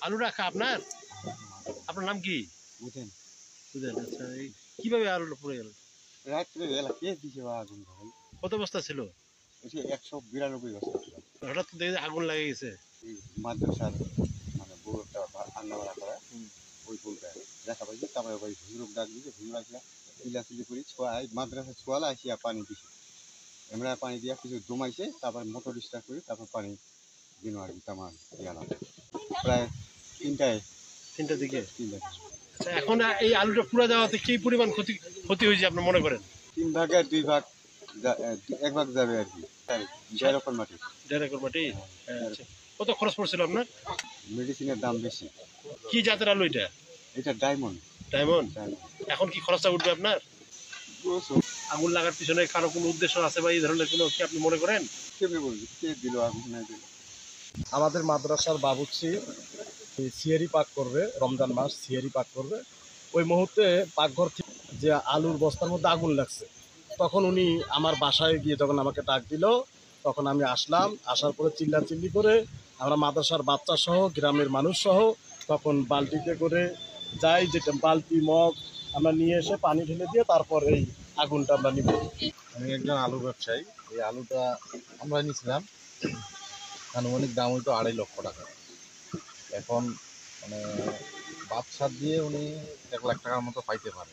আলু রাখা আপনার? আপনার নাম কি? বুঝেন সুজেন। আচ্ছা, এই কিভাবে আলুটা পুড়ে গেল? রাত্রে বেলা কে দিছে বা আগুন ভাই? কত বস্তা ছিল? ওই যে 192 বছর ছিল। হঠাৎ তো দেখি যে আগুন লেগে গেছে। এই মাদ্রাসার মানে বউ একটা রান্না বান্না করে হুম। ওই বউটা দেখা পাইছে, তারপরে ওই হুজুরক ডাক দিয়েছে, হুজুর আসিয়া চিল্লাচিল্লি করি ছোঁয়ায় মাদ্রাসা ছোঁয়ালা আসিয়া পানি দিছে। আমরা পানি দিয়া কিছু জমাইছে, তারপর মোটর স্টার্ট করি, তারপর পানি দিন আর কি তামান গেলাম প্রায় তিনটায়। 3টার দিকে। তিনটায় আচ্ছা, এখন এই আলুটা পুড়ে যাওয়াতে কি পরিমাণ ক্ষতি ক্ষতি হয়েছে আপনি মনে করেন? 3 ভাগের 2 ভাগ, 1 ভাগ যাবে আর কি। তাই 1.5 একর মাটি। 1.5 একর মাটি। হ্যাঁ, আচ্ছা। কত খরচ পড়ছিল আপনার? মেডিসিনের দাম বেশি। কি জাতের আলু এটা? এটা ডায়মন্ড। ডায়মন্ড। ডায়মন্ড এখন কি খরচটা উঠবে আপনার? প্রচুর। আগুন লাগার পিছনে কারো কোনো উদ্দেশ্য আছে বা এই ধরনের কোনো কি আপনি মনে করেন? কেমনে বলবি কে দিল আগুন না দিল? আমাদের মাদ্রাসার বাবুর্চি সিয়ারি পাক করবে, রমজান মাস সিয়ারি পাক করবে। ওই মুহূর্তে পাকঘর থেকে যে আলুর বস্তার মধ্যে আগুন লাগছে, তখন উনি আমার বাসায় গিয়ে যখন আমাকে ডাক দিল, তখন আমি আসলাম। আসার পরে চিল্লাচিল্লি করে আমরা মাদ্রাসার বাচ্চা সহ গ্রামের মানুষ সহ তখন বালতিতে করে যাই, যেটা বালতি মগ আমরা নিয়ে এসে পানি ঢেলে দিয়ে তারপর এই আগুনটা আমরা নিব। আমি একজন আলু ব্যবসায়ী। এই আলুটা আমরা নিয়েছিলাম, আনুমানিক দাম হইতো 2.5 লক্ষ টাকা। এখন মানে বাদশার দিয়ে উনি 1 লাখ টাকার মতো পাইতে পারে।